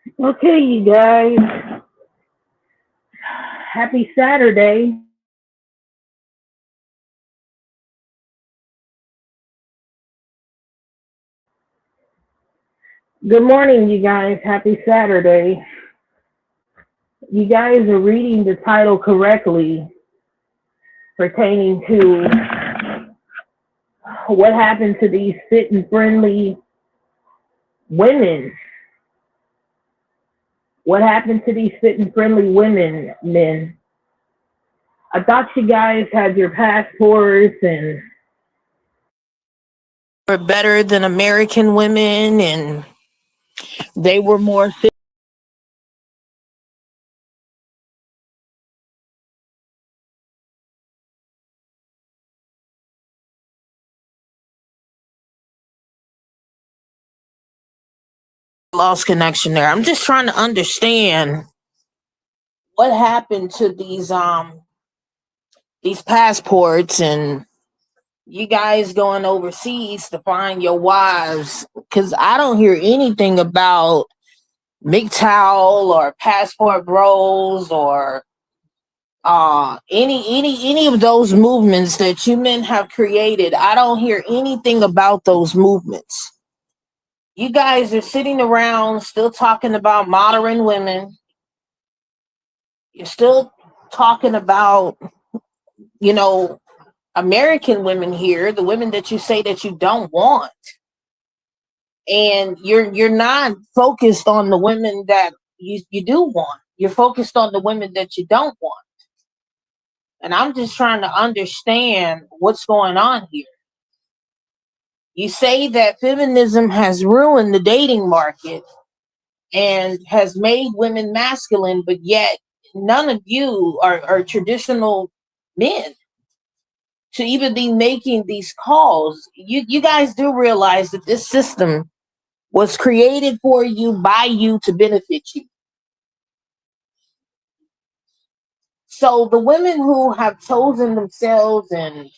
Okay, you guys. Happy Saturday. Good morning, you guys. Happy Saturday. You guys are reading the title correctly pertaining to what happened to these fit and friendly women. What happened to these fit and friendly women, men? I thought you guys had your passports and were better than American women and they were more fit. Lost connection there. I'm just trying to understand what happened to these passports and you guys going overseas to find your wives because I don't hear anything about MGTOW or passport bros or any of those movements that you men have created. I don't hear anything about those movements. You guys are sitting around still talking about modern women. You're still talking about, you know, American women here, the women that you say that you don't want. And you're not focused on the women that you do want. You're focused on the women that you don't want. And I'm just trying to understand what's going on here. You say that feminism has ruined the dating market and has made women masculine, but yet none of you are traditional men to even be making these calls. You guys do realize that this system was created for you by you to benefit you. So the women who have chosen themselves and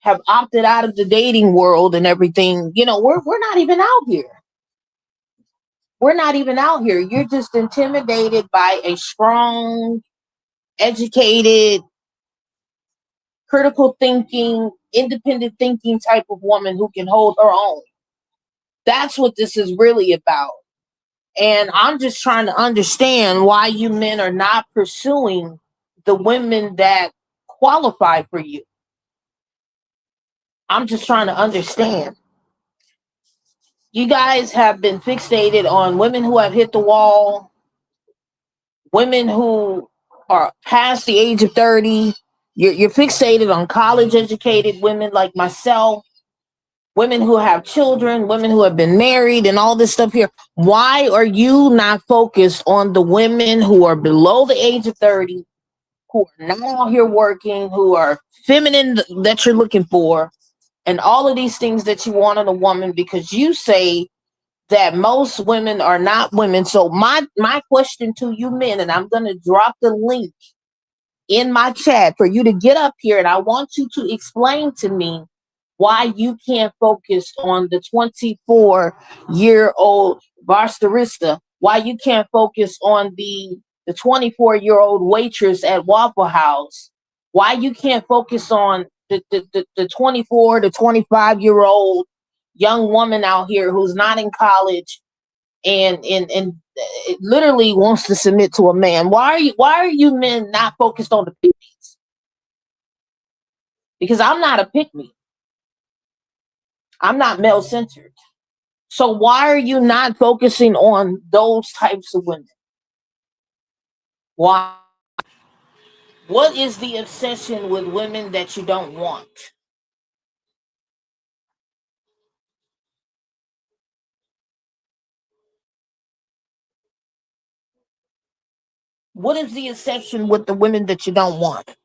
have opted out of the dating world and everything, we're not even out here. We're not even out here. You're just intimidated by a strong, educated, critical thinking, independent thinking type of woman who can hold her own. That's what this is really about. And I'm just trying to understand why you men are not pursuing the women that qualify for you. I'm just trying to understand. You guys have been fixated on women who have hit the wall, women who are past the age of 30. You're fixated on college educated women like myself, women who have children, women who have been married, and all this stuff here. Why are you not focused on the women who are below the age of 30, who are not out here working, who are feminine that you're looking for, and all of these things that you want in a woman? Because you say that most women are not women. So my question to you men, and I'm going to drop the link in my chat for you to get up here, and I want you to explain to me why you can't focus on the 24-year-old barista, why you can't focus on the 24-year-old waitress at Waffle House, why you can't focus on the 24 to 25-year-old young woman out here who's not in college and it literally wants to submit to a man. Why are you men not focused on the picnics? Because I'm not a pick me. I'm not male centered. So why are you not focusing on those types of women? Why? What is the obsession with women that you don't want? What is the obsession with the women that you don't want?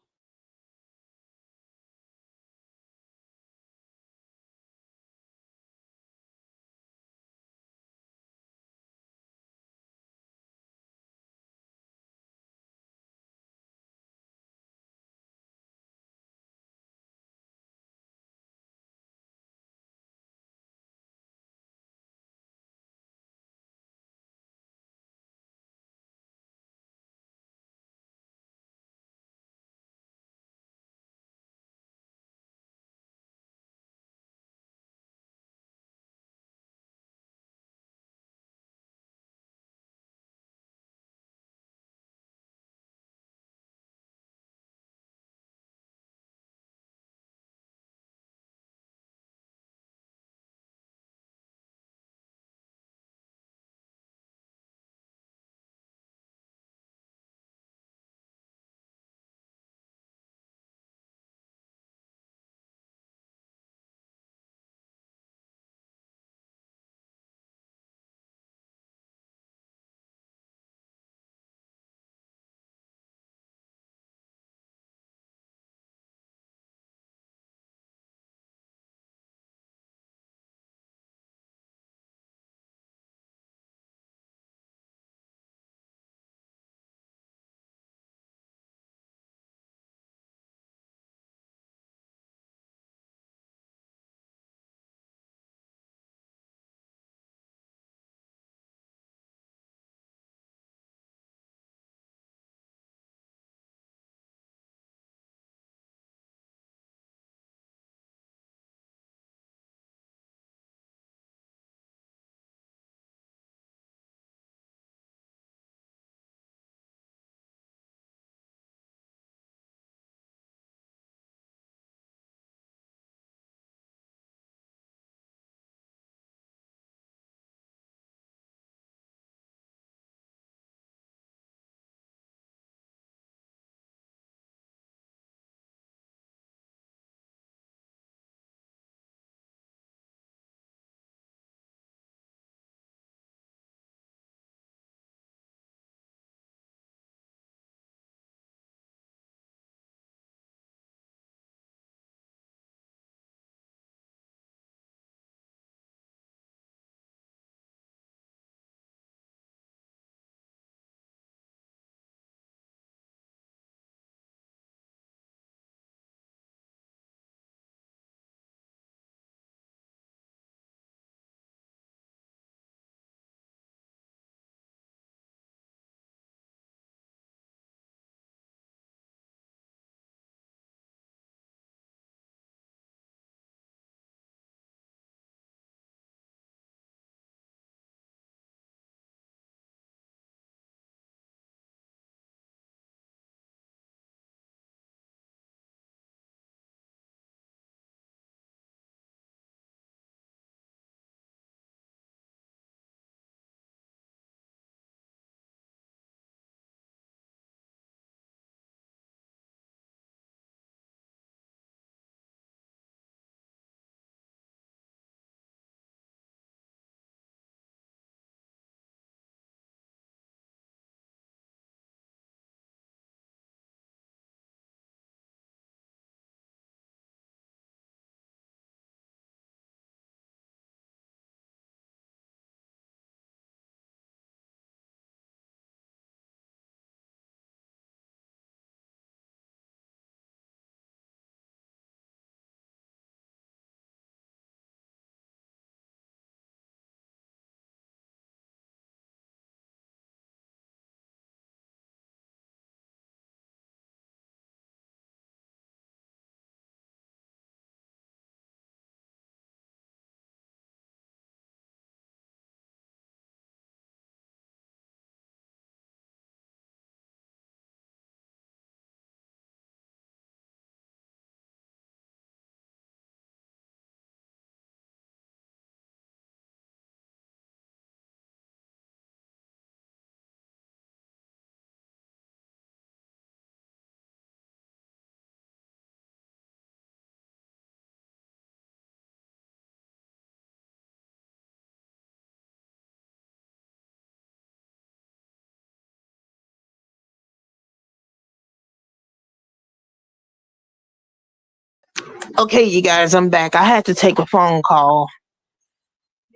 Okay, you guys, I'm back. I had to take a phone call.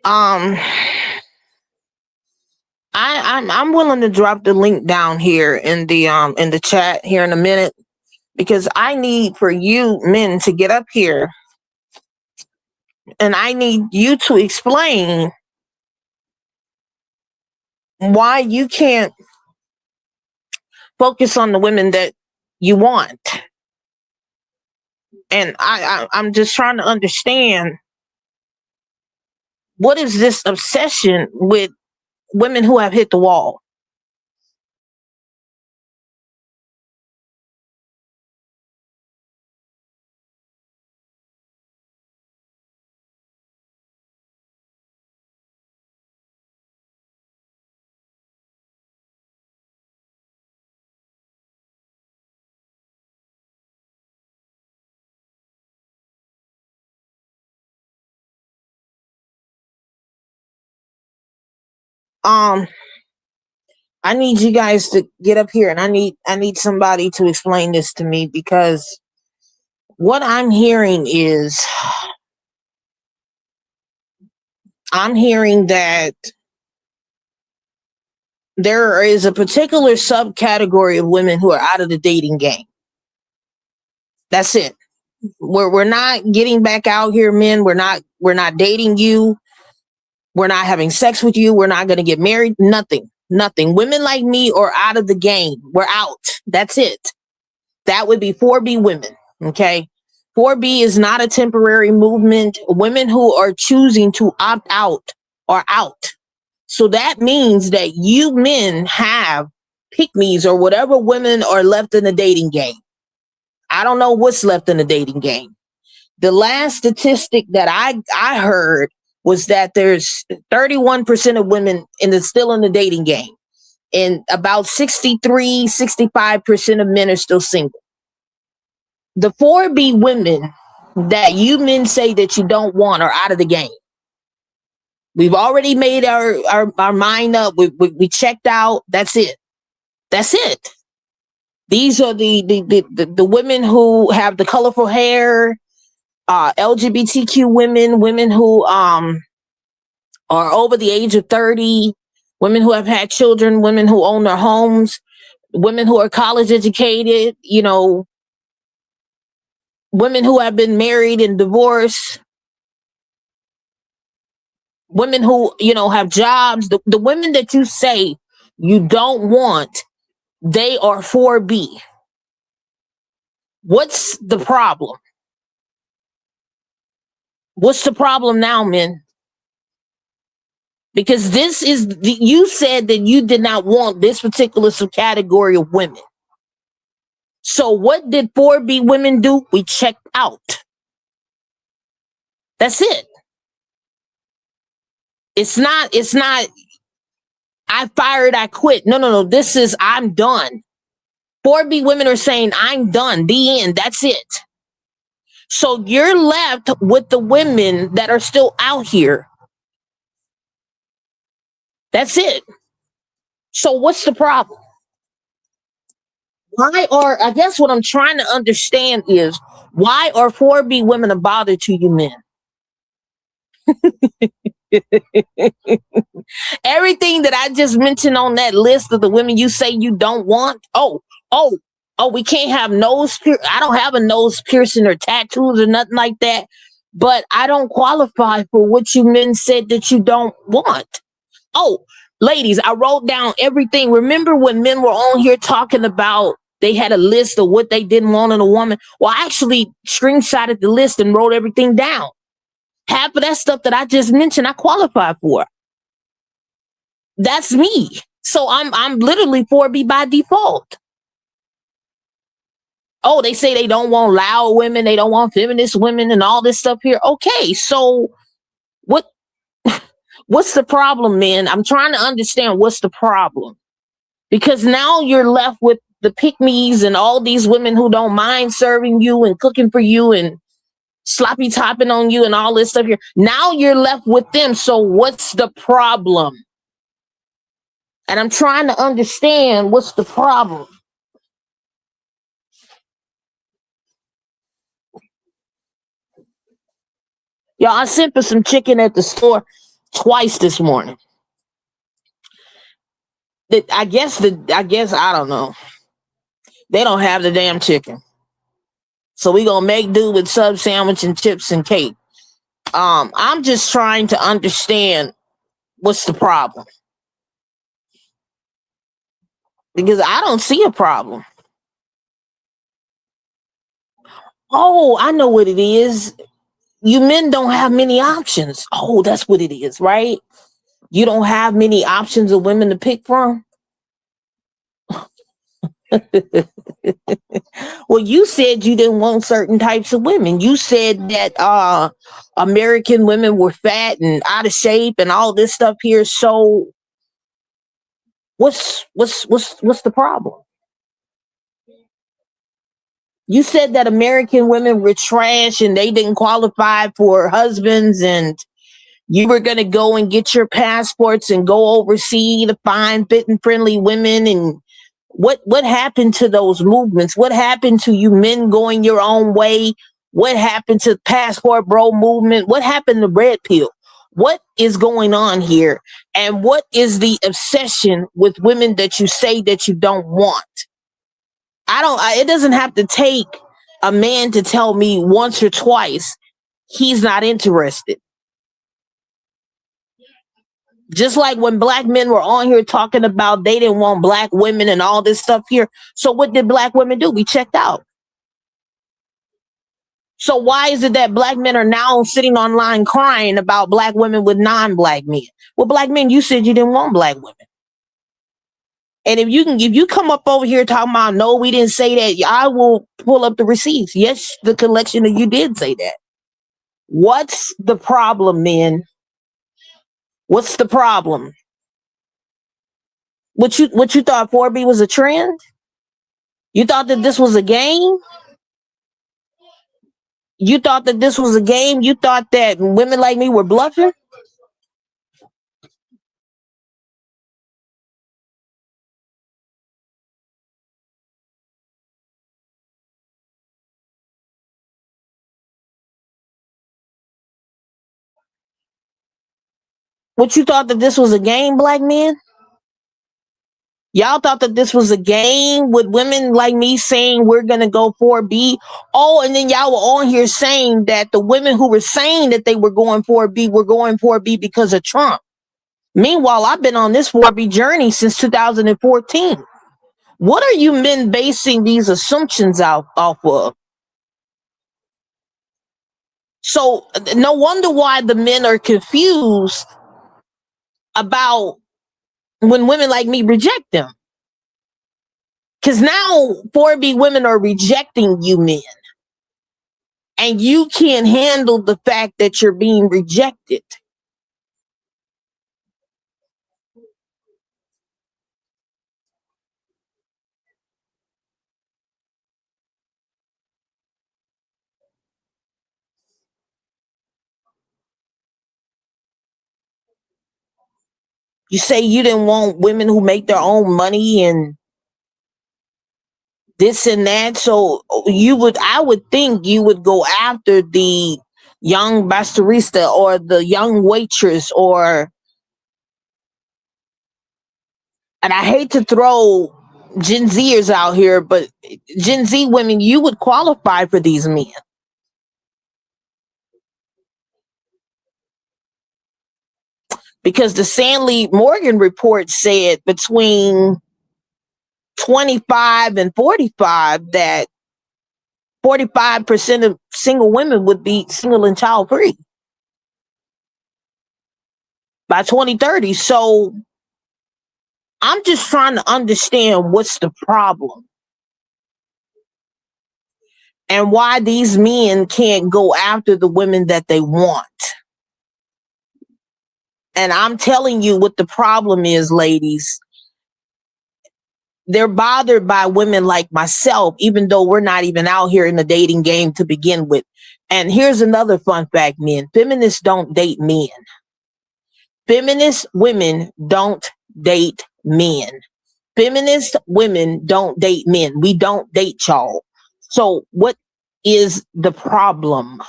Um, I'm willing to drop the link down here in the chat here in a minute because I need for you men to get up here and I need you to explain why you can't focus on the women that you want. And I'm just trying to understand, what is this obsession with women who have hit the wall? Um, I need you guys to get up here and I need somebody to explain this to me because what I'm hearing is I'm hearing that there is a particular subcategory of women who are out of the dating game. That's it. We're not getting back out here, men. We're not dating you. We're not having sex with you. We're not going to get married. Nothing. Nothing. Women like me are out of the game. We're out. That's it. That would be 4B women. Okay. 4B is not a temporary movement. Women who are choosing to opt out are out. So that means that you men have pick-me's or whatever women are left in the dating game. I don't know what's left in the dating game. The last statistic that I heard was that there's 31% of women still in the dating game, and about 65% of men are still single. The 4B women that you men say that you don't want are out of the game. We've already made our mind up. We checked out. That's it. That's it. These are the women who have the colorful hair, LGBTQ women, women who are over the age of 30, women who have had children, women who own their homes, women who are college educated, women who have been married and divorced, women who, have jobs. The women that you say you don't want, they are 4B. What's the problem? What's the problem now, men? Because you said that you did not want this particular subcategory of women. So what did 4B women do? We checked out. That's it. It's not, I fired, I quit. No. This is, I'm done. 4B women are saying, I'm done. The end. That's it. So you're left with the women that are still out here. That's it. So what's the problem? I guess what I'm trying to understand is, why are 4B women a bother to you men? Everything that I just mentioned on that list of the women you say you don't want. Oh, we can't have I don't have a nose piercing or tattoos or nothing like that. But I don't qualify for what you men said that you don't want. Oh, ladies, I wrote down everything. Remember when men were on here talking about they had a list of what they didn't want in a woman? Well, I actually screenshotted the list and wrote everything down. Half of that stuff that I just mentioned, I qualify for. That's me. So I'm literally 4B by default. Oh, they say they don't want loud women, they don't want feminist women and all this stuff here. Okay, so what's the problem, man? I'm trying to understand what's the problem. Because now you're left with the pick-me's and all these women who don't mind serving you and cooking for you and sloppy topping on you and all this stuff here. Now you're left with them. So what's the problem? And I'm trying to understand what's the problem. Y'all, I sent for some chicken at the store twice this morning. I guess I don't know. They don't have the damn chicken. So we gonna make do with sub sandwich and chips and cake. I'm just trying to understand what's the problem. Because I don't see a problem. Oh, I know what it is. You men don't have many options. Oh, that's what it is, right? You don't have many options of women to pick from. Well, you said you didn't want certain types of women. You said that American women were fat and out of shape and all this stuff here. So what's the problem? You said that American women were trash and they didn't qualify for husbands, and you were going to go and get your passports and go overseas to find fit and friendly women. And what happened to those movements? What happened to you men going your own way? What happened to the passport bro movement? What happened to red pill? What is going on here? And what is the obsession with women that you say that you don't want? It doesn't have to take a man to tell me once or twice he's not interested. Just like when black men were on here talking about they didn't want black women and all this stuff here. So what did black women do? We checked out. So why is it that black men are now sitting online crying about black women with non-black men? Well, black men, you said you didn't want black women. And if you come up over here talking about, no, we didn't say that, I will pull up the receipts. Yes, the collection of you did say that. What's the problem, men? What's the problem? What you thought 4B was a trend? You thought that this was a game? You thought that this was a game? You thought that women like me were bluffing? What you thought that this was a game, black men? Y'all thought that this was a game with women like me saying we're gonna go 4B. Oh, and then y'all were on here saying that the women who were saying that they were going 4B were going 4B because of Trump. Meanwhile, I've been on this 4B journey since 2014. What are you men basing these assumptions off of? So no wonder why the men are confused about when women like me reject them. Because now 4B women are rejecting you men. And you can't handle the fact that you're being rejected. You say you didn't want women who make their own money and this and that. So I would think you would go after the young barista or the young waitress and I hate to throw Gen Zers out here, but Gen Z women, you would qualify for these men. Because the Sanley Morgan report said between 25 and 45 that 45% of single women would be single and child free by 2030. So I'm just trying to understand what's the problem and why these men can't go after the women that they want. And I'm telling you what the problem is, ladies. They're bothered by women like myself, even though we're not even out here in the dating game to begin with. And here's another fun fact, men. Feminists don't date men. Feminist women don't date men. Feminist women don't date men. We don't date y'all. So what is the problem?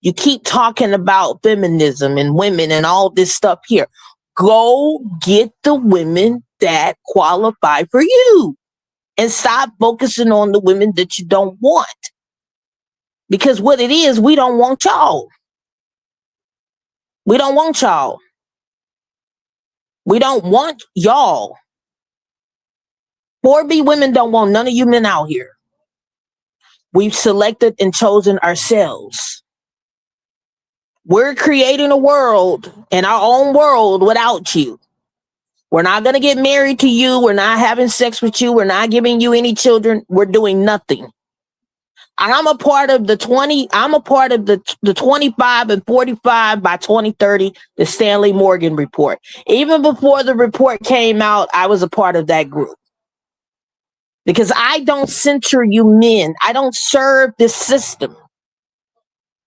You keep talking about feminism and women and all this stuff here. Go get the women that qualify for you and stop focusing on the women that you don't want. Because what it is, we don't want y'all. We don't want y'all. We don't want y'all. 4B women don't want none of you men out here. We've selected and chosen ourselves. We're creating a world in our own world without you. We're not going to get married to you. We're not having sex with you. We're not giving you any children. We're doing nothing. I'm a part of the 25 and 45 by 2030, the Stanley Morgan report. Even before the report came out, I was a part of that group. Because I don't censor you men. I don't serve this system.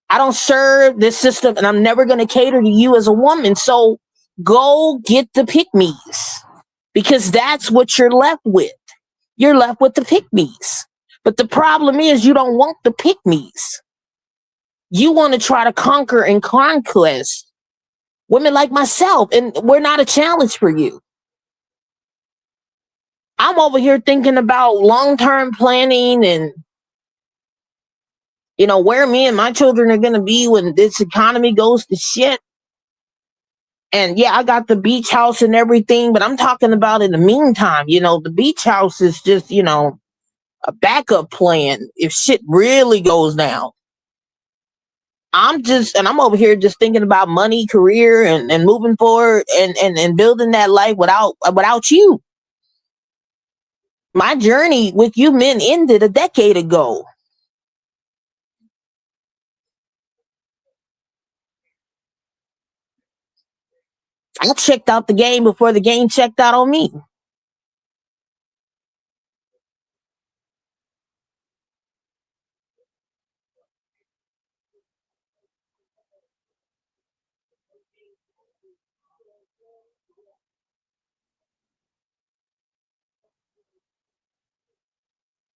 I don't serve this system, and I'm never going to cater to you as a woman. So go get the pick-me's, because that's what you're left with. You're left with the pick-me's. But the problem is you don't want the pick-me's. You want to try to conquer and conquest women like myself, and we're not a challenge for you. I'm over here thinking about long-term planning and, where me and my children are going to be when this economy goes to shit. And yeah, I got the beach house and everything, but I'm talking about in the meantime, the beach house is just, a backup plan if shit really goes down. I'm over here just thinking about money, career, and moving forward and building that life without you. My journey with you men ended a decade ago. I checked out the game before the game checked out on me.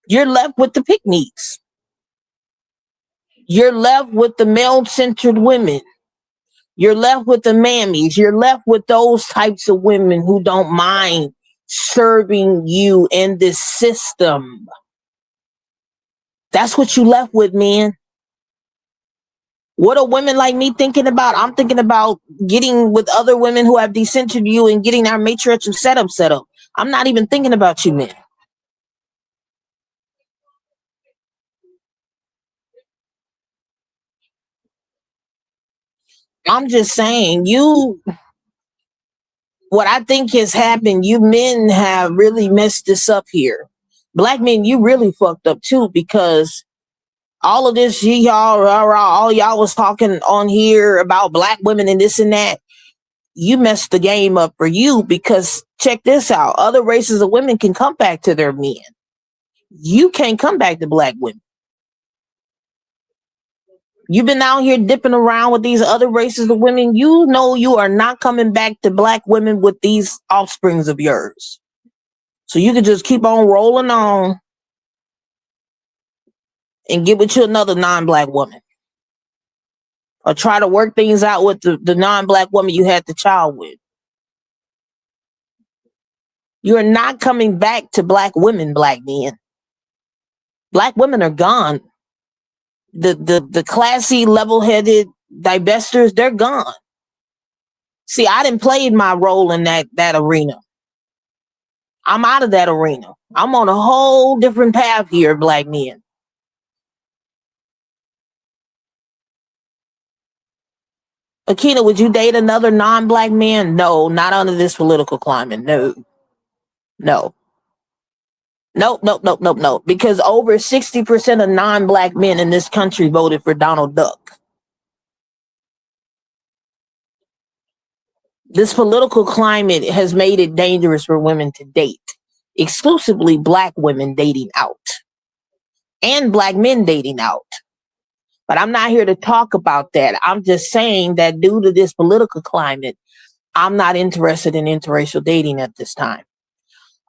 You're left with the pick-me's. You're left with the male-centered women. You're left with the mammies. You're left with those types of women who don't mind serving you in this system. That's what you left with, man. What are women like me thinking about? I'm thinking about getting with other women who have decentered you and getting our matriarchal setup set up. I'm not even thinking about you, man. I'm just saying, what I think has happened, you men have really messed this up here. Black men, you really fucked up too, because all of this, all y'all was talking on here about black women and this and that. You messed the game up for you, because check this out. Other races of women can come back to their men. You can't come back to black women. You've been out here dipping around with these other races of women. You know you are not coming back to black women with these offsprings of yours. So you can just keep on rolling on and get with you another non-black woman. Or try to work things out with the non-black woman you had the child with. You're not coming back to black women, black men. Black women are gone. The classy, level-headed divestors, they're gone. See, I didn't play my role in that arena. I'm out of that arena. I'm on a whole different path here, black men. Akina, would you date another non-black man? No, not under this political climate. No. No. Nope, nope, nope, nope, nope. Because over 60% of non-black men in this country voted for Donald Duck. This political climate has made it dangerous for women to date. Exclusively black women dating out. And black men dating out. But I'm not here to talk about that. I'm just saying that due to this political climate, I'm not interested in interracial dating at this time.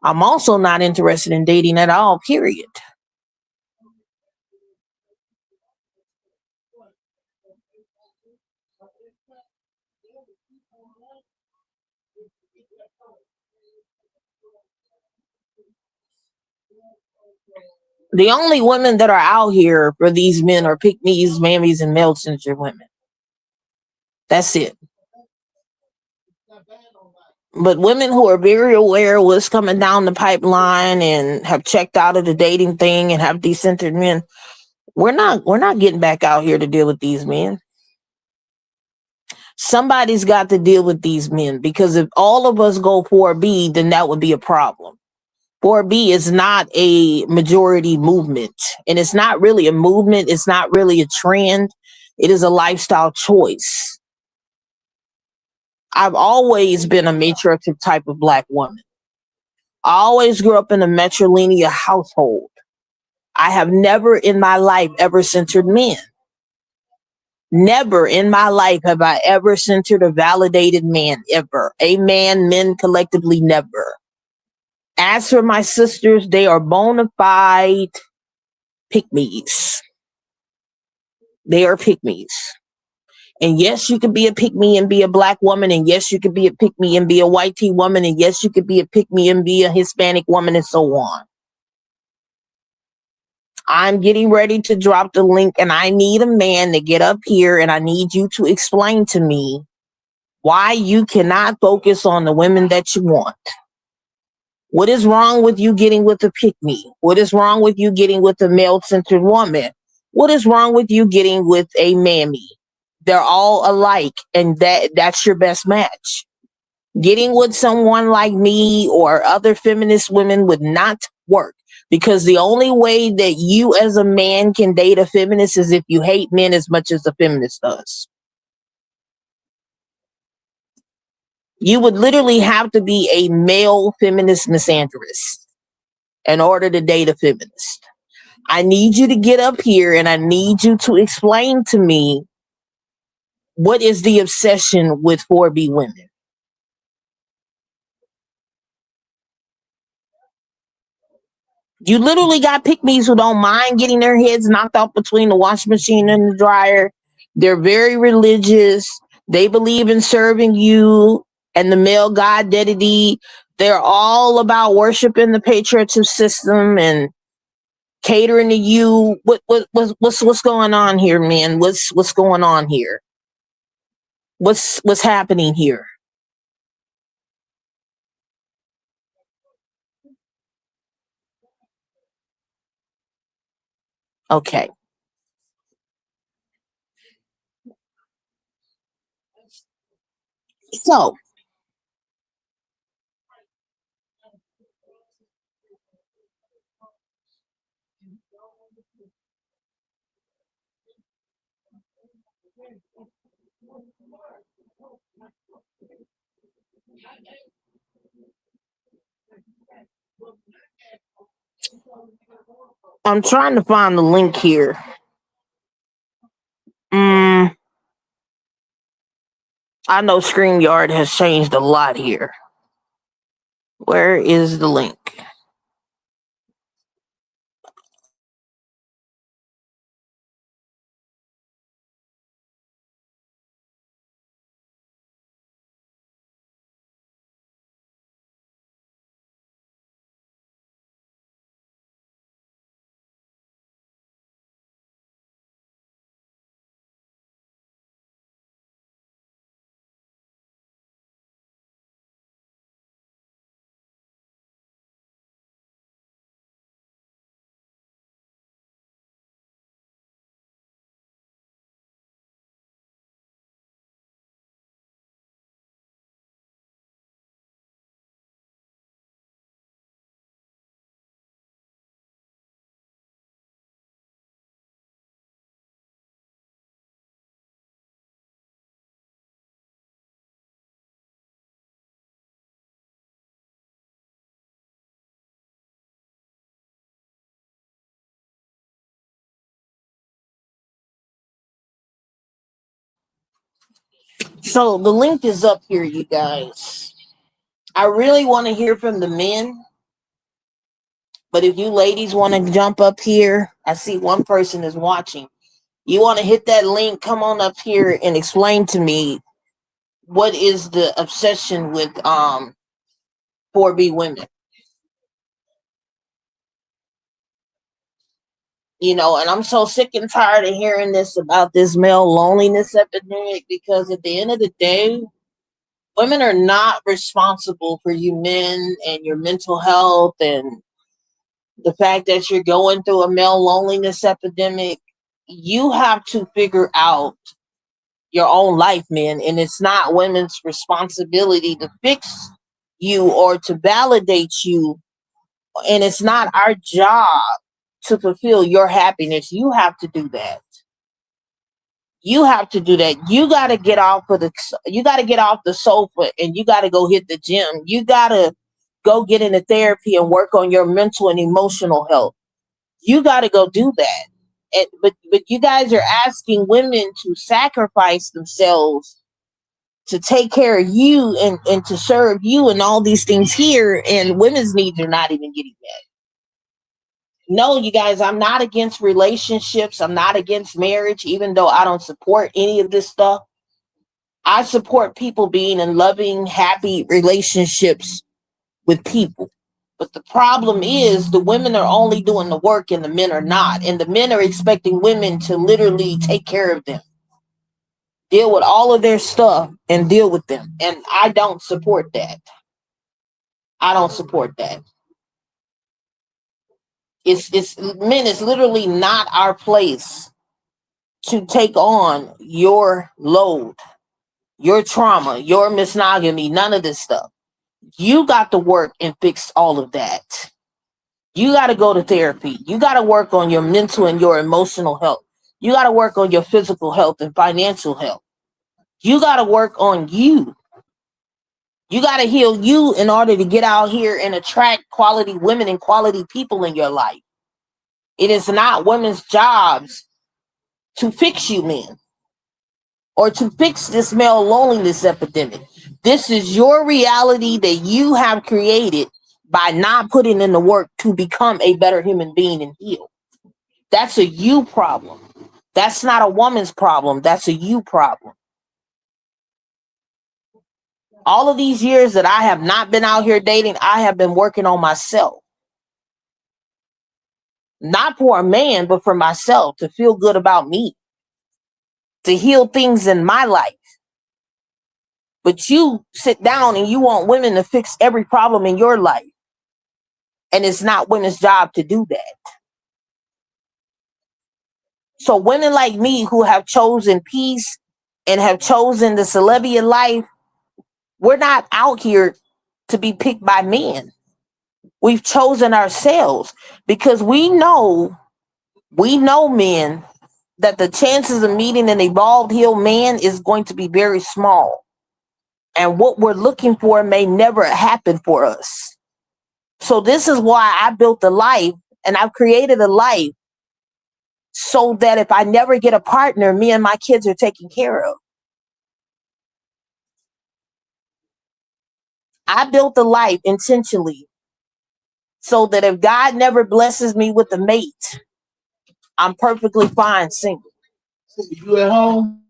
I'm also not interested in dating at all, period. The only women that are out here for these men are pick me's, mammies, and male censored women. That's it. But women who are very aware of what's coming down the pipeline and have checked out of the dating thing and have decentered men, we're not getting back out here to deal with these men. Somebody's got to deal with these men, because if all of us go 4B, then that would be a problem. 4B is not a majority movement, and it's not really a movement. It's not really a trend. It is a lifestyle choice. I've always been a matriarchal type of black woman. I always grew up in a matrilineal household. I have never in my life ever centered men. Never in my life have I ever centered a validated man, ever. A man, men collectively, never. As for my sisters, they are bona fide pick-me's. They are pick-me's. And yes, you could be a pick-me and be a black woman. And yes, you could be a pick-me and be a white tea woman. And yes, you could be a pick-me and be a Hispanic woman, and so on. I'm getting ready to drop the link, and I need a man to get up here, and I need you to explain to me why you cannot focus on the women that you want. What is wrong with you getting with a pick-me? What is wrong with you getting with a male-centered woman? What is wrong with you getting with a mammy? They're all alike, and that's your best match. Getting with someone like me or other feminist women would not work, because the only way that you as a man can date a feminist is if you hate men as much as a feminist does. You would literally have to be a male feminist misandrist in order to date a feminist. I need you to get up here, and I need you to explain to me, what is the obsession with 4B women? You literally got pick-me's who don't mind getting their heads knocked out between the washing machine and the dryer. They're very religious. They believe in serving you and the male god deity. They're all about worshiping the patriarchal system and catering to you. What's going on here, man? What's going on here? What's happening here? Okay. So I'm trying to find the link here. Mm, I know StreamYard has changed a lot here. Where is the link? So the link is up here, you guys. I really want to hear from the men, but if you ladies want to jump up here, I see one person is watching. You want to hit that link? Come on up here and explain to me what is the obsession with 4B women. You know, and I'm so sick and tired of hearing this about this male loneliness epidemic, because at the end of the day, women are not responsible for you men and your mental health and the fact that you're going through a male loneliness epidemic. You have to figure out your own life, man, and it's not women's responsibility to fix you or to validate you, and it's not our job to fulfill your happiness. You have to do that. You have to do that. You got to get off of the you got to get off the sofa and you got to go hit the gym. You got to go get into therapy and work on your mental and emotional health. You got to go do that. But you guys are asking women to sacrifice themselves to take care of you and to serve you and all these things here, and women's needs are not even getting met. No, you guys, I'm not against relationships. I'm not against marriage, even though I don't support any of this stuff. I support people being in loving, happy relationships with people. But the problem is the women are only doing the work and the men are not. And the men are expecting women to literally take care of them, deal with all of their stuff and deal with them. And I don't support that. I don't support that. It's men, it's literally not our place to take on your load, your trauma, your misnogamy, none of this stuff. You got to work and fix all of that. You got to go to therapy. You got to work on your mental and your emotional health. You got to work on your physical health and financial health. You got to work on you. You got to heal you in order to get out here and attract quality women and quality people in your life. It is not women's jobs to fix you men or to fix this male loneliness epidemic. This is your reality that you have created by not putting in the work to become a better human being and heal. That's a you problem. That's not a woman's problem. That's a you problem. All of these years that I have not been out here dating, I have been working on myself. Not for a man, but for myself, to feel good about me, to heal things in my life. But you sit down and you want women to fix every problem in your life. And it's not women's job to do that. So women like me who have chosen peace and have chosen the celebrity life, we're not out here to be picked by men. We've chosen ourselves because we know men that the chances of meeting an evolved healed man is going to be very small. And what we're looking for may never happen for us. So this is why I built a life and I've created a life so that if I never get a partner, me and my kids are taken care of. I built a life intentionally so that if God never blesses me with a mate, I'm perfectly fine single. You at home?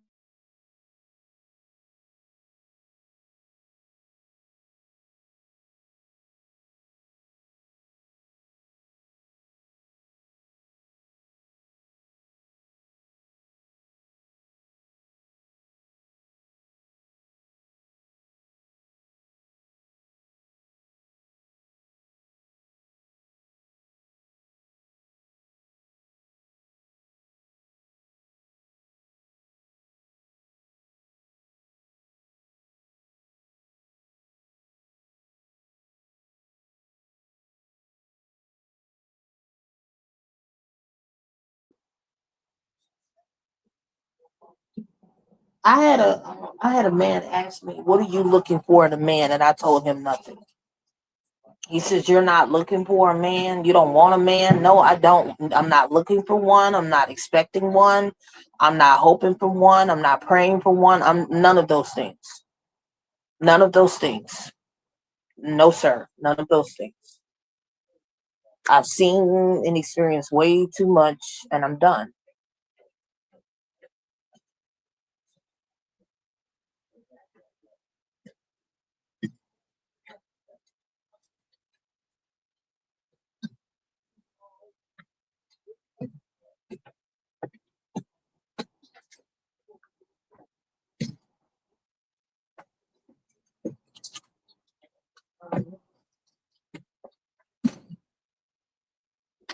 I had a man ask me, "What are you looking for in a man?" And I told him nothing. He says, "You're not looking for a man? You don't want a man?" No, I don't. I'm not looking for one. I'm not expecting one. I'm not hoping for one. I'm not praying for one. I'm none of those things. None of those things. No, sir. None of those things. I've seen and experienced way too much, and I'm done.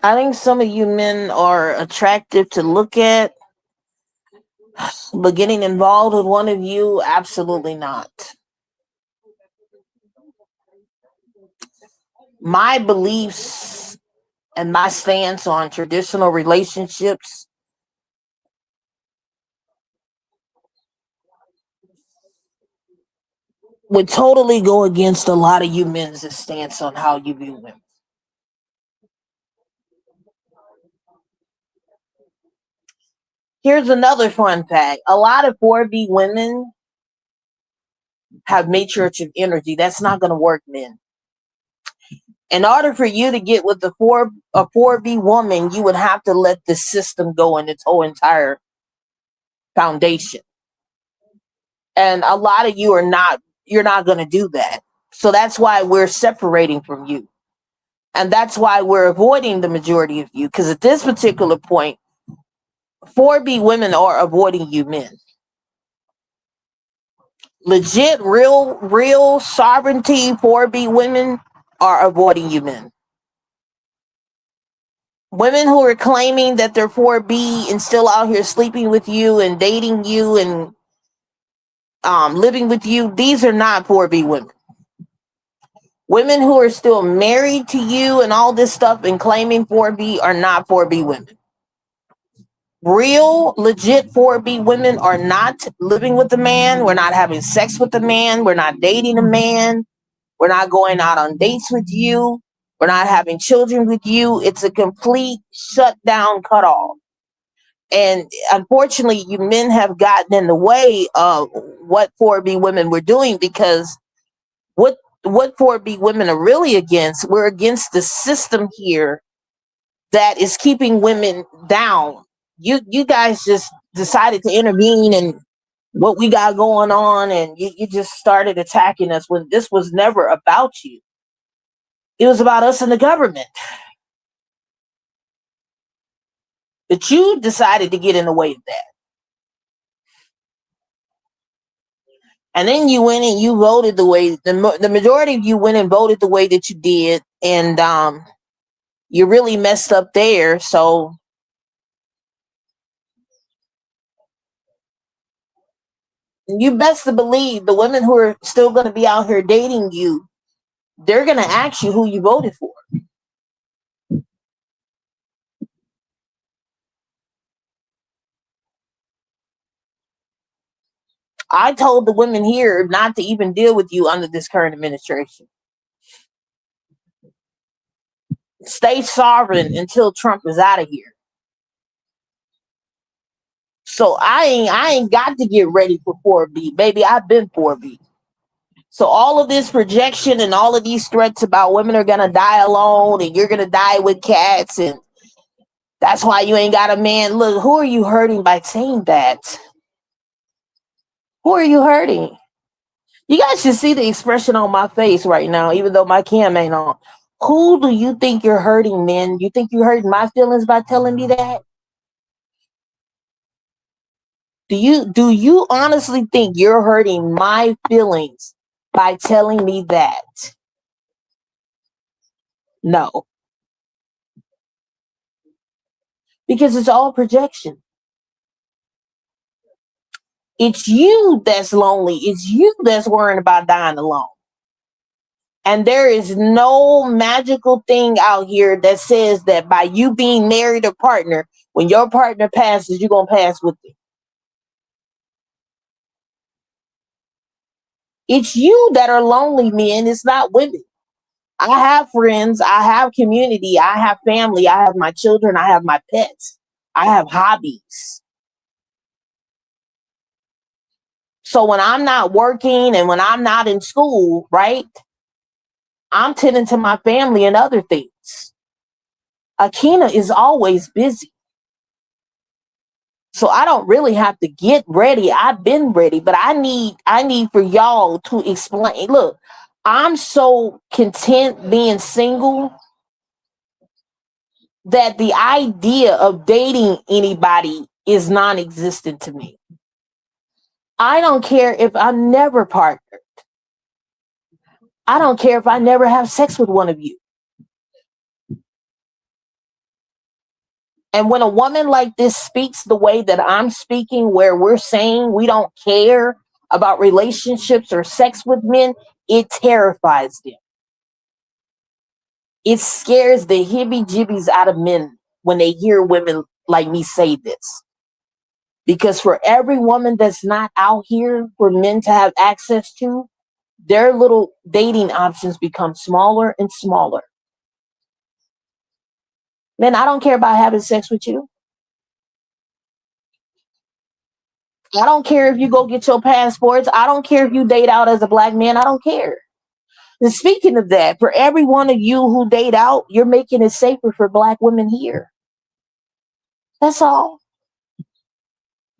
I think some of you men are attractive to look at, but getting involved with one of you, absolutely not. My beliefs and my stance on traditional relationships would totally go against a lot of you men's stance on how you view women. Here's another fun fact. A lot of 4B women have matriarch energy. That's not going to work, men. In order for you to get with a 4B woman, you would have to let the system go in its whole entire foundation. And a lot of you you're not going to do that. So that's why we're separating from you. And that's why we're avoiding the majority of you. Because at this particular point, 4B women are avoiding you men. Legit, real sovereignty 4B women are avoiding you men. Women who are claiming that they're 4B and still out here sleeping with you and dating you and living with you, these are not 4B women. Women who are still married to you and all this stuff and claiming 4B are not 4B women. Real, legit 4B women are not living with a man. We're not having sex with a man. We're not dating a man. We're not going out on dates with you. We're not having children with you. It's a complete shutdown, cut off. And unfortunately, you men have gotten in the way of what 4B women were doing, because what 4B women are really against, we're against the system here that is keeping women down. You guys just decided to intervene in what we got going on, and you just started attacking us when this was never about you. It was about us and the government. But you decided to get in the way of that. And then you went and you voted the way the majority of you went and voted the way that you did, and you really messed up there. So you best to believe the women who are still going to be out here dating you, they're going to ask you who you voted for. I told the women here not to even deal with you under this current administration. Stay sovereign until Trump is out of here. So I ain't got to get ready for 4B, baby. I've been 4B. So all of this projection and all of these threats about women are gonna die alone and you're gonna die with cats, and that's why you ain't got a man. Look, who are you hurting by saying that? Who are you hurting? You guys should see the expression on my face right now, even though my cam ain't on. Who do you think you're hurting, man? You think you're hurting my feelings by telling me that? Do you honestly think you're hurting my feelings by telling me that? No, because it's all projection. It's you that's lonely. It's you that's worrying about dying alone. And there is no magical thing out here that says that by you being married or partner, when your partner passes, you're going to pass with them. It's you that are lonely, men. It's not women. I have friends. I have community. I have family. I have my children. I have my pets. I have hobbies. So when I'm not working and when I'm not in school, right, I'm tending to my family and other things. Akina is always busy. So I don't really have to get ready. I've been ready, but I need for y'all to explain. Look, I'm so content being single that the idea of dating anybody is non-existent to me. I don't care if I'm never partnered. I don't care if I never have sex with one of you. And when a woman like this speaks the way that I'm speaking, where we're saying we don't care about relationships or sex with men, it terrifies them. It scares the hibby jibbies out of men when they hear women like me say this. Because for every woman that's not out here for men to have access to, their little dating options become smaller and smaller. Man, I don't care about having sex with you. I don't care if you go get your passports. I don't care if you date out as a black man. I don't care. And speaking of that, for every one of you who date out, you're making it safer for black women here. That's all.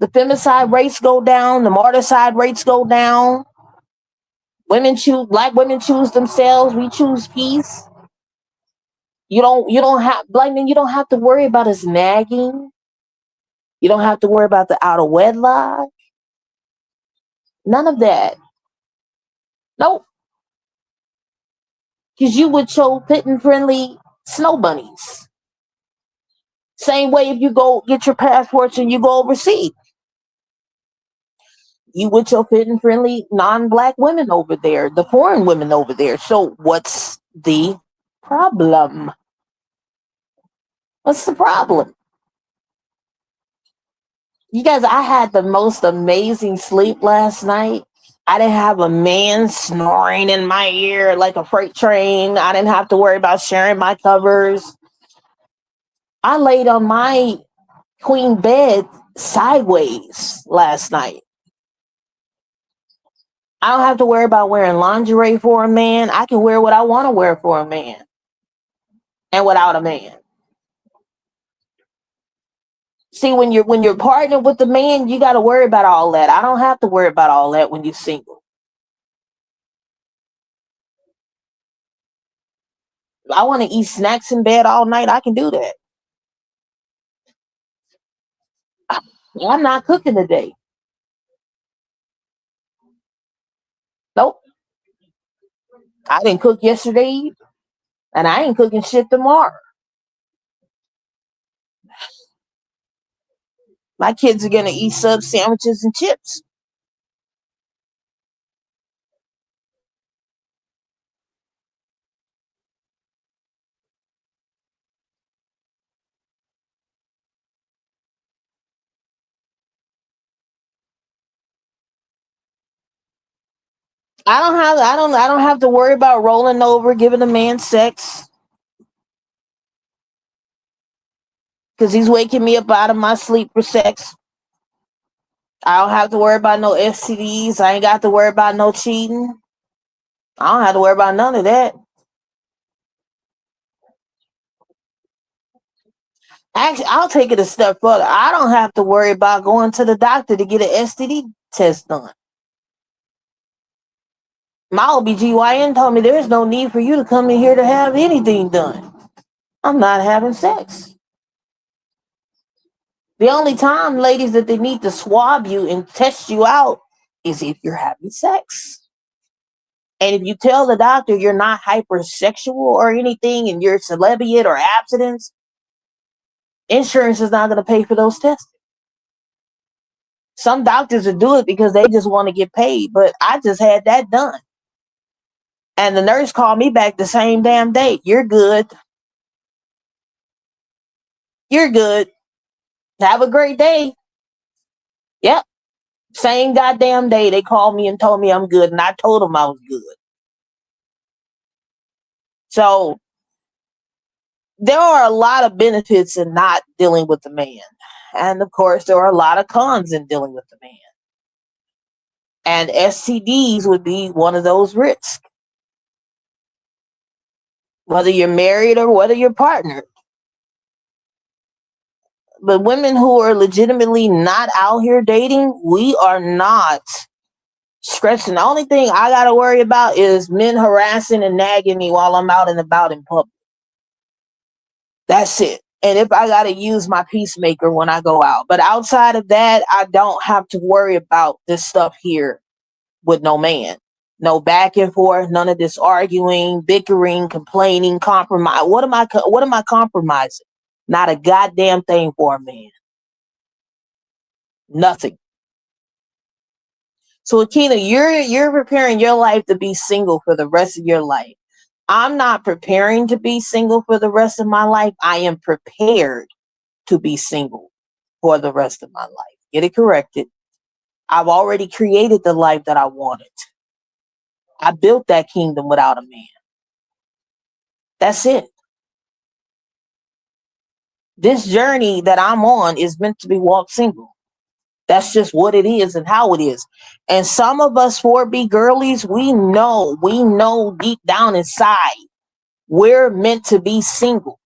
The femicide rates go down, the marticide rates go down. Black women choose themselves. We choose peace. You don't have black men. You don't have to worry about us nagging. You don't have to worry about the out of wedlock. None of that. Nope. Because you with your fit and friendly snow bunnies. Same way if you go get your passports and you go overseas. You with your fit and friendly non-black women over there, the foreign women over there. So what's the problem? What's the problem? You guys, I had the most amazing sleep last night. I didn't have a man snoring in my ear like a freight train. I didn't have to worry about sharing my covers. I laid on my queen bed sideways last night. I don't have to worry about wearing lingerie for a man. I can wear what I want to wear for a man and without a man. See, when you're partnered with the man, you got to worry about all that. I don't have to worry about all that when you're single. If I want to eat snacks in bed all night, I can do that. I'm not cooking today. Nope. I didn't cook yesterday, and I ain't cooking shit tomorrow. My kids are gonna eat sub sandwiches and chips. I don't have to worry about rolling over, giving a man sex because he's waking me up out of my sleep for sex. I don't have to worry about no STDs. I ain't got to worry about no cheating. I don't have to worry about none of that. Actually, I'll take it a step further. I don't have to worry about going to the doctor to get an STD test done. My OBGYN told me there's no need for you to come in here to have anything done. I'm not having sex. The only time, ladies, that they need to swab you and test you out is if you're having sex. And if you tell the doctor you're not hypersexual or anything and you're celibate or abstinence, insurance is not going to pay for those tests. Some doctors will do it because they just want to get paid, but I just had that done. And the nurse called me back the same damn day. You're good. You're good. Have a great day. Yep. Same goddamn day they called me and told me I'm good, and I told them I was good. So there are a lot of benefits in not dealing with the man. And of course, there are a lot of cons in dealing with the man. And STDs would be one of those risks. Whether you're married or whether you're partnered. But women who are legitimately not out here dating, we are not stressing. The only thing I got to worry about is men harassing and nagging me while I'm out and about in public. That's it. And if I got to use my peacemaker when I go out. But outside of that, I don't have to worry about this stuff here with no man. No back and forth, none of this arguing, bickering, complaining, compromise. What am I compromising? Not a goddamn thing for a man. Nothing. So Akina, you're preparing your life to be single for the rest of your life. I'm not preparing to be single for the rest of my life. I am prepared to be single for the rest of my life. Get it corrected. I've already created the life that I wanted. I built that kingdom without a man. That's it. This journey that I'm on is meant to be walked single. That's just what it is and how it is. And some of us 4B girlies, we know deep down inside, we're meant to be single.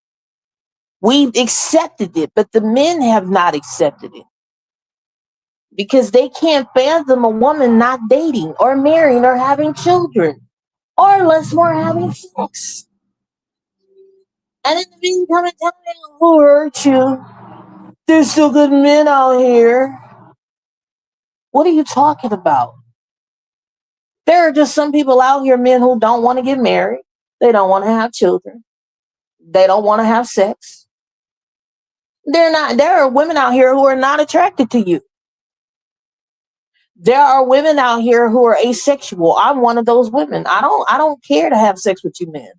We've accepted it, but the men have not accepted it. Because they can't fathom a woman not dating or marrying or having children. Or less more having sex. And in the meantime, in time, who hurt you? There's still good men out here. What are you talking about? There are just some people out here, men who don't want to get married. They don't want to have children. They don't want to have sex. There are women out here who are not attracted to you. There are women out here who are asexual. I'm one of those women. I don't care to have sex with you men.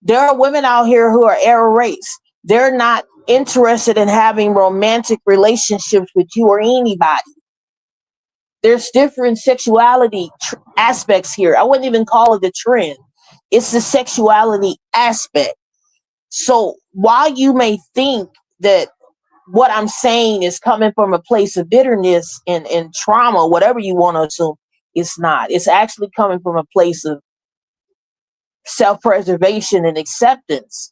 There are women out here who are error race. They're not interested in having romantic relationships with you or anybody. There's different sexuality aspects here. I wouldn't even call it a trend. It's the sexuality aspect. So while you may think that what I'm saying is coming from a place of bitterness and trauma, whatever you want to assume, it's not. It's actually coming from a place of self-preservation and acceptance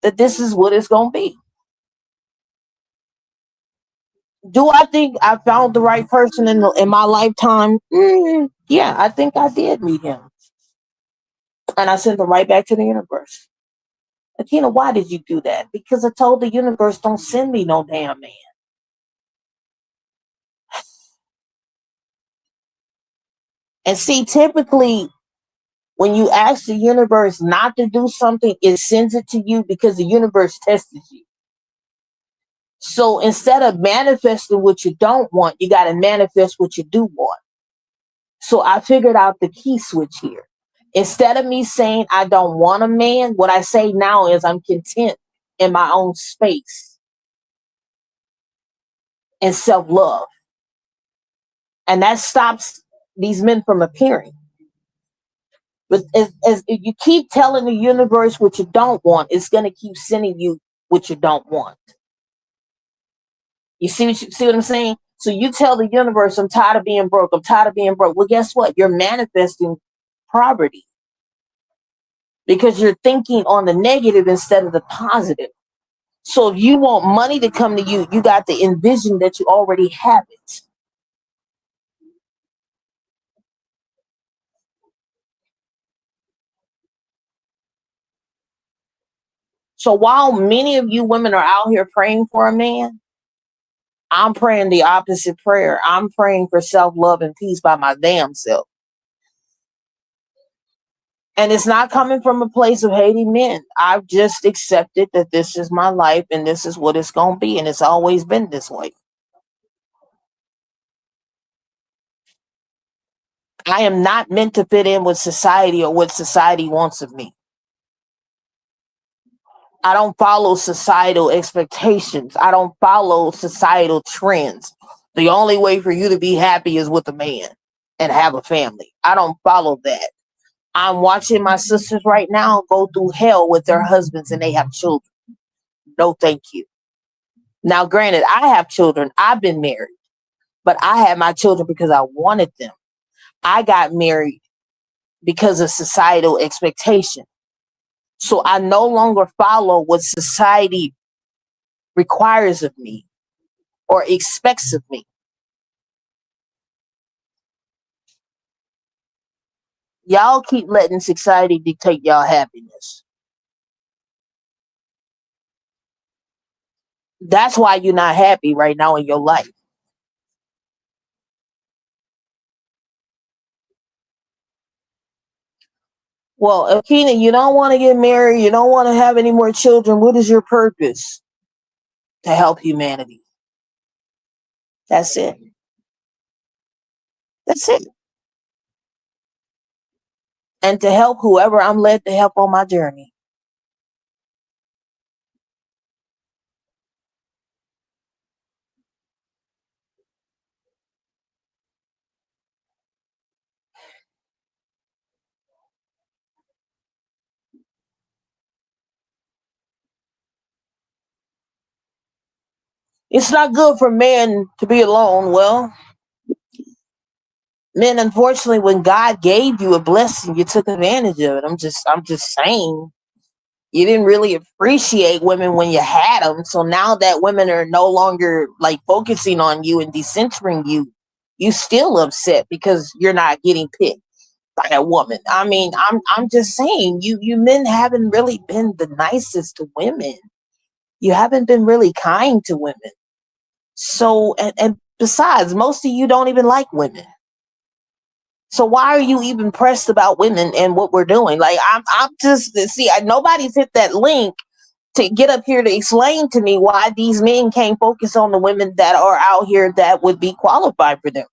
that this is what it's going to be. Do I think I found the right person in my lifetime? Yeah, I think I did meet him. And I sent him right back to the universe. Akina, why did you do that? Because I told the universe, don't send me no damn man. And see, typically, when you ask the universe not to do something, it sends it to you because the universe tested you. So instead of manifesting what you don't want, you got to manifest what you do want. So I figured out the key switch here. Instead of me saying I don't want a man, what I say now is I'm content in my own space and self-love. And that stops these men from appearing. But as you keep telling the universe what you don't want, it's going to keep sending you what you don't want. You see what I'm saying? So you tell the universe, I'm tired of being broke. I'm tired of being broke. Well, guess what? You're manifesting poverty because you're thinking on the negative instead of the positive. So if you want money to come to you, you got to envision that you already have it. So while many of you women are out here praying for a man, I'm praying the opposite prayer. I'm praying for self-love and peace by my damn self. And it's not coming from a place of hating men. I've just accepted that this is my life and this is what it's going to be. And it's always been this way. I am not meant to fit in with society or what society wants of me. I don't follow societal expectations. I don't follow societal trends. The only way for you to be happy is with a man and have a family. I don't follow that. I'm watching my sisters right now go through hell with their husbands and they have children. No, thank you. Now, granted, I have children. I've been married, but I had my children because I wanted them. I got married because of societal expectation. So I no longer follow what society requires of me. or expects of me. Y'all keep letting society dictate y'all happiness. That's why you're not happy right now in your life. Well, Akina, you don't want to get married, you don't want to have any more children. What is your purpose? To help humanity. That's it. That's it. And to help whoever I'm led to help on my journey. It's not good for men to be alone. Well, men, unfortunately, when God gave you a blessing, you took advantage of it. I'm just saying, you didn't really appreciate women when you had them. So now that women are no longer like focusing on you and decentering you, you still upset because you're not getting picked by a woman. I mean, I'm just saying, you men haven't really been the nicest to women. You haven't been really kind to women. So, and besides, most of you don't even like women. So why are you even pressed about women and what we're doing? Like I'm just see, nobody's hit that link to get up here to explain to me why these men can't focus on the women that are out here that would be qualified for them.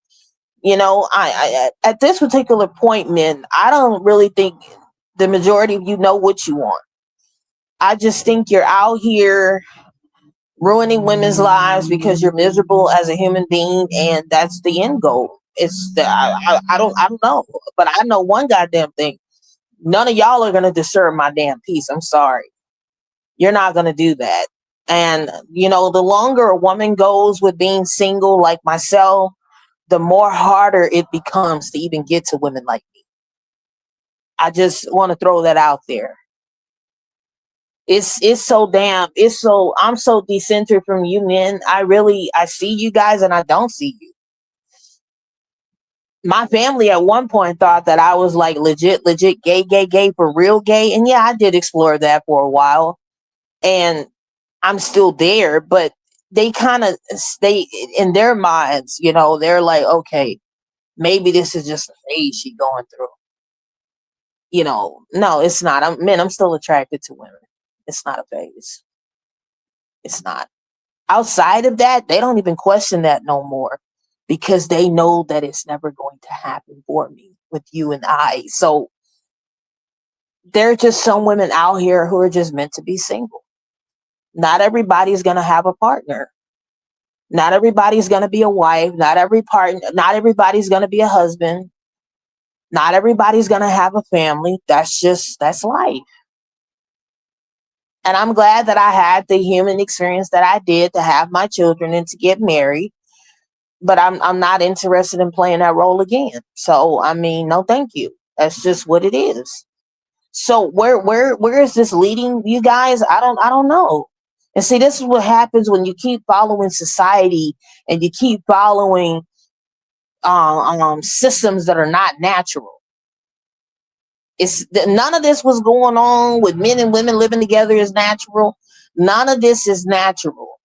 You know, I at this particular point, men, I don't really think the majority of you know what you want. I just think you're out here ruining women's lives because you're miserable as a human being, and that's the end goal. It's the I don't know, but I know one goddamn thing. None of y'all are gonna disturb my damn peace. I'm sorry, you're not gonna do that. And the longer a woman goes with being single, like myself, the more harder it becomes to even get to women like me. I just want to throw that out there. It's so damn it's so I'm so decentered from you men. I see you guys and I don't see you. My family at one point thought that I was like legit gay for real gay, and yeah, I did explore that for a while, and I'm still there, but they kind of stay in their minds, they're like, okay, maybe this is just a phase she going through. No, it's not. I'm still attracted to women. It's not a phase. It's not. Outside of that, they don't even question that no more because they know that it's never going to happen for me with you and I. So there are just some women out here who are just meant to be single. Not everybody's going to have a partner. Not everybody's going to be a wife. Not everybody's going to be a husband. Not everybody's going to have a family. That's life. And I'm glad that I had the human experience that I did to have my children and to get married. But I'm not interested in playing that role again. So I mean, no, thank you. That's just what it is. So where is this leading you guys? I don't know. And see, this is what happens when you keep following society and you keep following systems that are not natural. None of this was going on with men and women living together is natural. None of this is natural.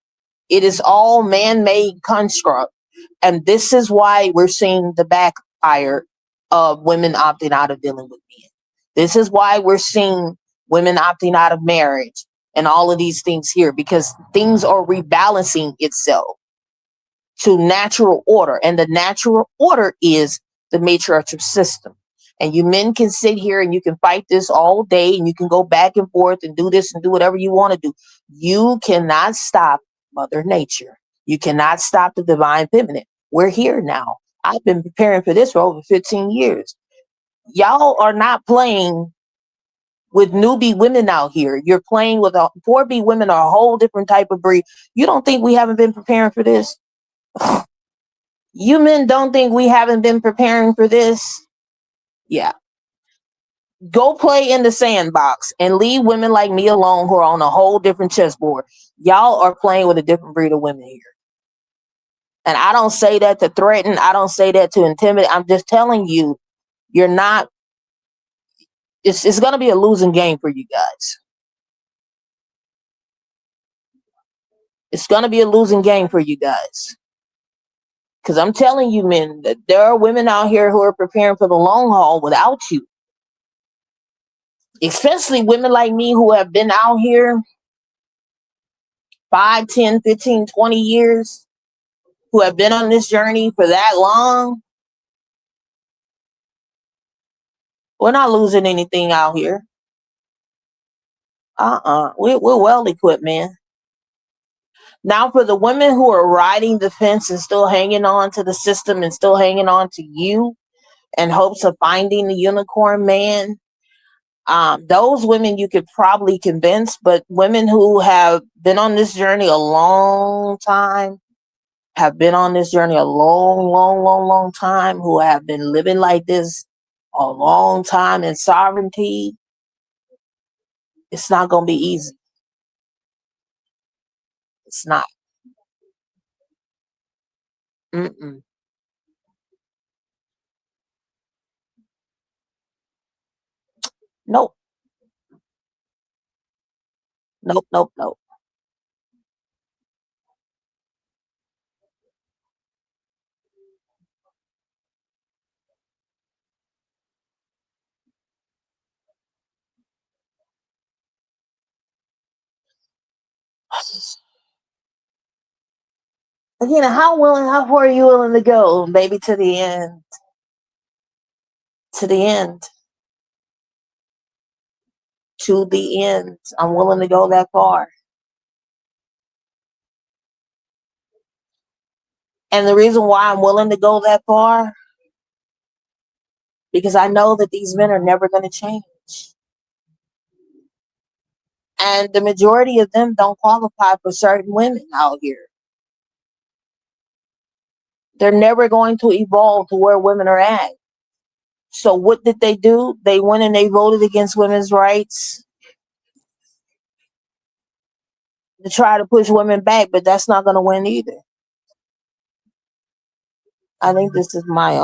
It is all man-made construct. And this is why we're seeing the backfire of women opting out of dealing with men. This is why we're seeing women opting out of marriage and all of these things here, because things are rebalancing itself to natural order. And the natural order is the matriarchal system. And you men can sit here and you can fight this all day and you can go back and forth and do this and do whatever you want to do. You cannot stop Mother Nature. You cannot stop the divine feminine. We're here now. I've been preparing for this for over 15 years. Y'all are not playing with newbie women out here. You're playing with 4B women are a whole different type of breed. You don't think we haven't been preparing for this? You men don't think we haven't been preparing for this? Yeah. Go play in the sandbox and leave women like me alone who are on a whole different chessboard. Y'all are playing with a different breed of women here. And I don't say that to threaten. I don't say that to intimidate. I'm just telling you, you're not. It's going to be a losing game for you guys. It's going to be a losing game for you guys. Because I'm telling you, men, that there are women out here who are preparing for the long haul without you. Especially women like me who have been out here 5, 10, 15, 20 years, who have been on this journey for that long. We're not losing anything out here. We're well equipped, man. Now, for the women who are riding the fence and still hanging on to the system and still hanging on to you in hopes of finding the unicorn man, those women you could probably convince. But women who have been on this journey a long time, have been on this journey a long time, who have been living like this a long time in sovereignty, it's not going to be easy. It's not. Mm-mm. Nope. Nope. Nope. Nope. Again, how far are you willing to go, baby? To the end. To the end. To the end. I'm willing to go that far. And the reason why I'm willing to go that far, because I know that these men are never going to change. And the majority of them don't qualify for certain women out here. They're never going to evolve to where women are at. So what did they do? They went and they voted against women's rights to try to push women back, but that's not going to win either. I think this is my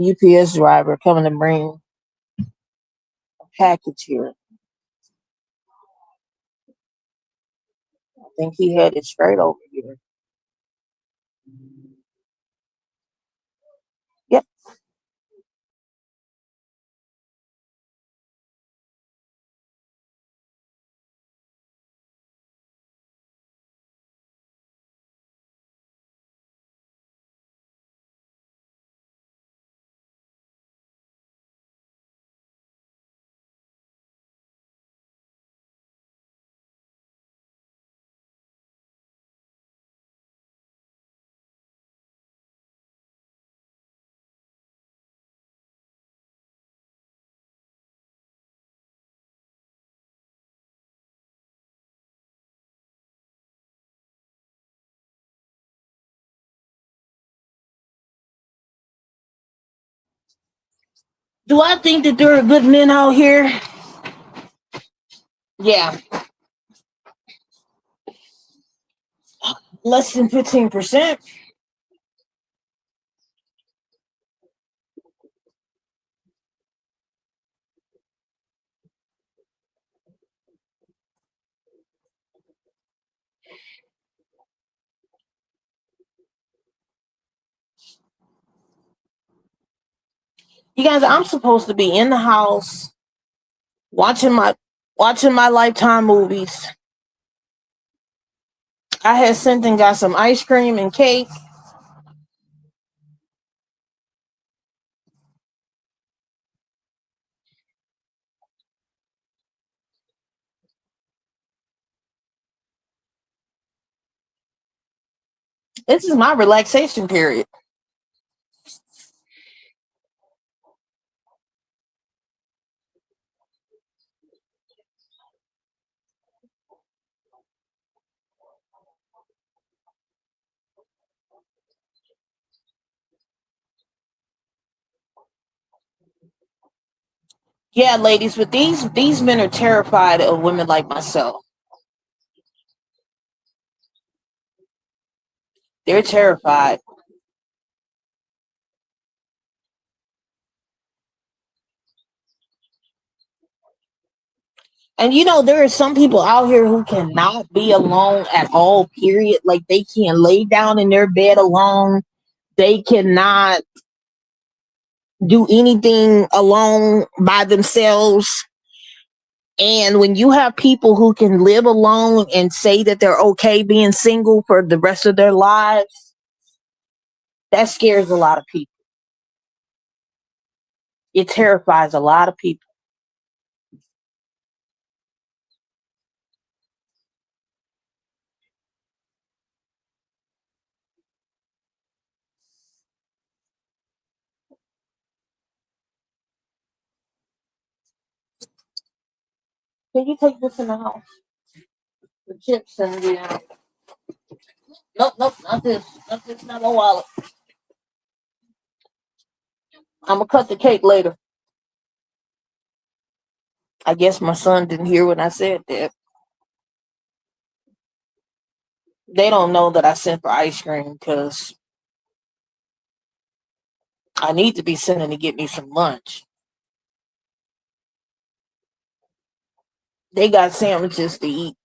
UPS driver coming to bring a package here. I think he headed straight over here. Yep. Do I think that there are good men out here? Yeah, less than 15%. You guys, I'm supposed to be in the house watching my Lifetime movies. I had sent and got some ice cream and cake. This is my relaxation period. Yeah, ladies, but these men are terrified of women like myself. They're terrified. And there are some people out here who cannot be alone at all, period. Like they can't lay down in their bed alone. They cannot do anything alone by themselves. And when you have people who can live alone and say that they're okay being single for the rest of their lives, that scares a lot of people. It terrifies a lot of people. Can you take this in the house? The chips and the nope, nope, not this. Not this, not my wallet. I'm gonna cut the cake later. I guess my son didn't hear when I said that. They don't know that I sent for ice cream because I need to be sending to get me some lunch. They got sandwiches to eat.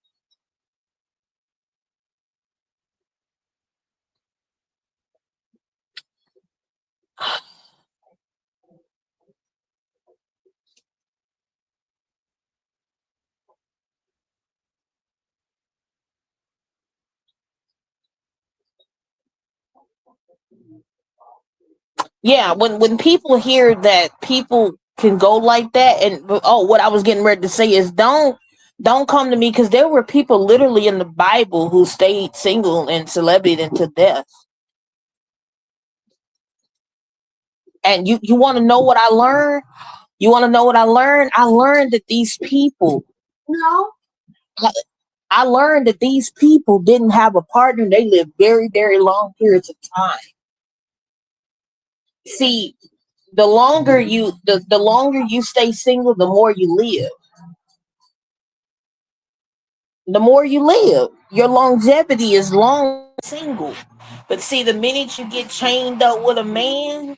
Yeah, when people hear that people can go like that, and oh, what I was getting ready to say is don't come to me because there were people literally in the Bible who stayed single and celebrated to death. And you want to know what I learned? You want to know what I learned? I learned that these people, no, I, I learned that these people didn't have a partner. They lived very, very long periods of time. See, the longer you stay single, the more you live. The more you live, your longevity is long single. But see, the minute you get chained up with a man,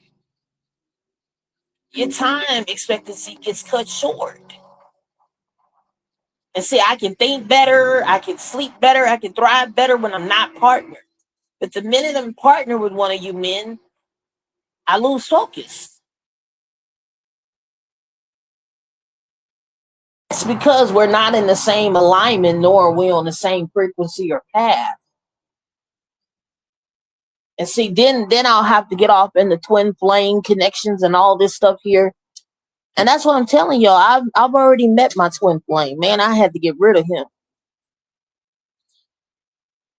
your time expectancy gets cut short. And see, I can think better, I can sleep better, I can thrive better when I'm not partnered. But the minute I'm partnered with one of you men, I lose focus. It's because we're not in the same alignment, nor are we on the same frequency or path. And see, then I'll have to get off in the twin flame connections and all this stuff here. And that's what I'm telling y'all. I've already met my twin flame. Man, I had to get rid of him.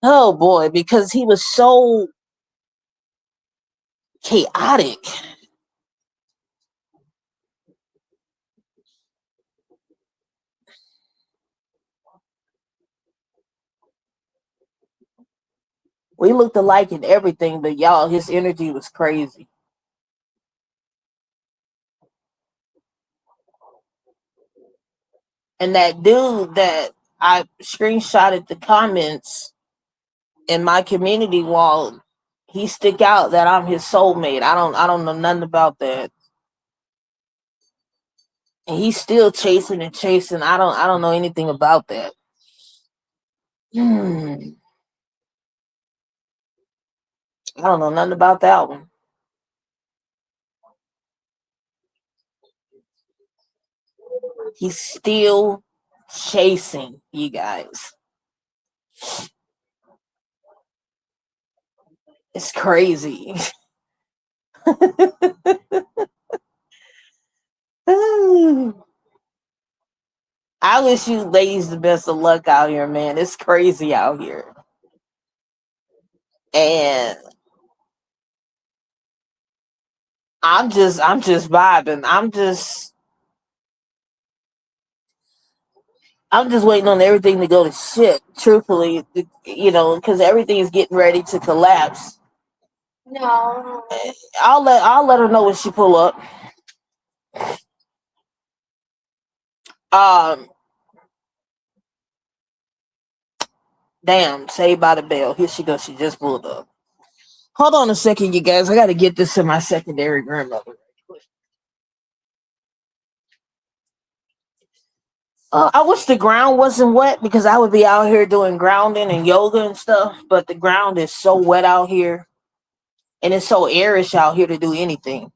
Oh boy, because he was so chaotic. We looked alike in everything, but y'all, his energy was crazy. And that dude that I screenshotted the comments in my community wall, he stick out that I'm his soulmate. I don't know nothing about that. And he's still chasing and chasing. I don't know anything about that. I don't know nothing about that one. He's still chasing you guys. It's crazy. I wish you ladies the best of luck out here, man. It's crazy out here. And I'm just vibing. I'm just waiting on everything to go to shit, truthfully, because everything is getting ready to collapse. No. I'll let her know when she pull up. Um Damn, Saved by the Bell. Here she goes. She just pulled up. Hold on a second, you guys. I got to get this to my secondary grandmother. I wish the ground wasn't wet because I would be out here doing grounding and yoga and stuff. But the ground is so wet out here, and it's so airish out here to do anything.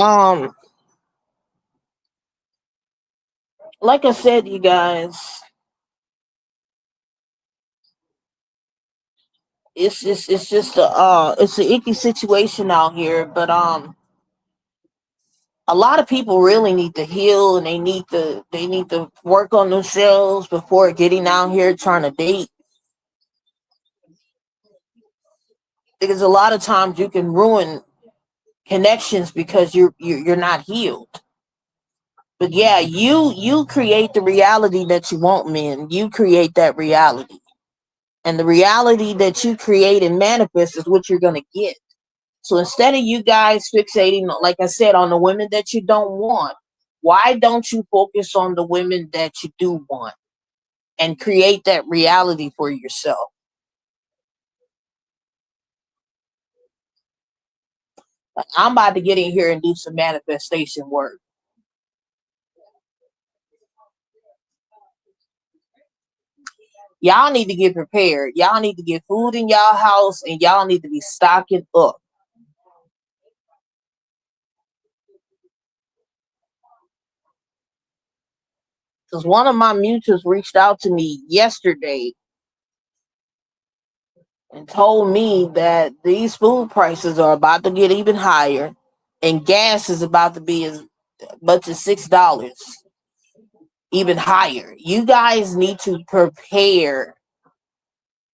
Um, like I said, you guys, it's just it's an icky situation out here. But a lot of people really need to heal, and they need to work on themselves before getting out here trying to date, because a lot of times you can ruin connections because you're not healed. But yeah, you create the reality that you want, men. You create that reality, and the reality that you create and manifest is what you're gonna get. So instead of you guys fixating, like I said, on the women that you don't want, why don't you focus on the women that you do want and create that reality for yourself? Like, I'm about to get in here and do some manifestation work. Y'all need to get prepared. Y'all need to get food in y'all house, and y'all need to be stocking up. Because one of my mutuals reached out to me yesterday and told me that these food prices are about to get even higher, and gas is about to be as much as $6, even higher. You guys need to prepare.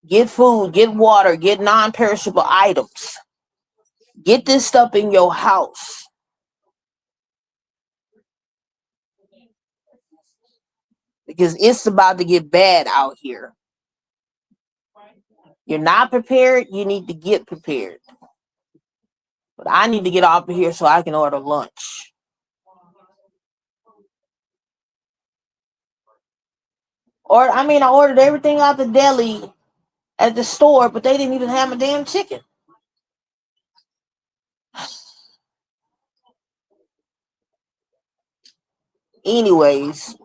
Get food, get water, get non-perishable items. Get this stuff in your house, because it's about to get bad out here. You're not prepared, you need to get prepared. But I need to get off of here so I can order lunch. Or I mean, I ordered everything out the deli at the store, but they didn't even have a damn chicken. Anyways,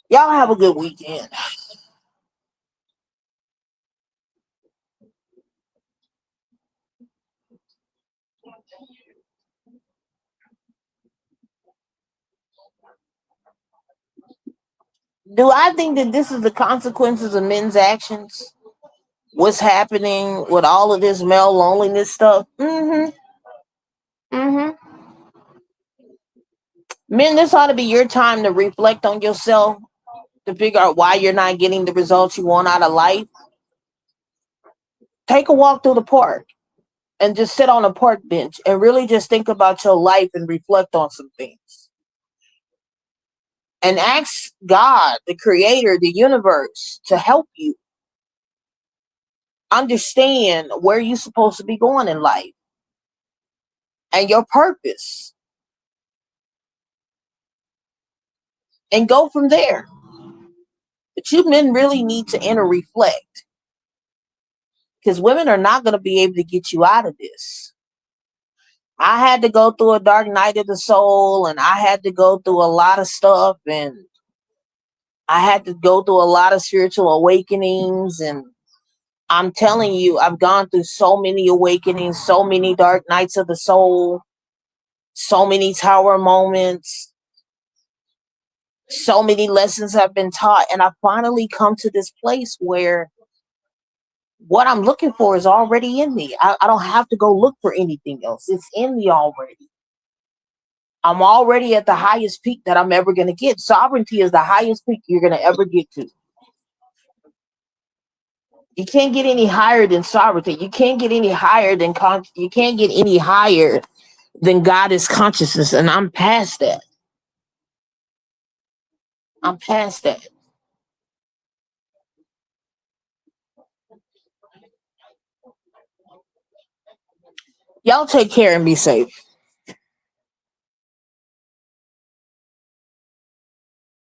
y'all have a good weekend. Do I think that this is the consequences of men's actions? What's happening with all of this male loneliness stuff? Mm-hmm. Mm-hmm. Men, this ought to be your time to reflect on yourself, to figure out why you're not getting the results you want out of life. Take a walk through the park and just sit on a park bench and really just think about your life and reflect on some things. And ask God, the creator, the universe, to help you understand where you're supposed to be going in life and your purpose, and go from there. But you men really need to inner reflect, because women are not going to be able to get you out of this. I had to go through a dark night of the soul, and I had to go through a lot of stuff, and I had to go through a lot of spiritual awakenings. And I'm telling you, I've gone through so many awakenings, so many dark nights of the soul, so many tower moments, so many lessons have been taught. And I finally come to this place where what I'm looking for is already in me. I don't have to go look for anything else. It's in me already. I'm already at the highest peak that I'm ever going to get. Sovereignty is the highest peak you're going to ever get to. You can't get any higher than sovereignty. You can't get any higher than you can't get any higher than God is consciousness. And I'm past that. I'm past that. Y'all take care and be safe.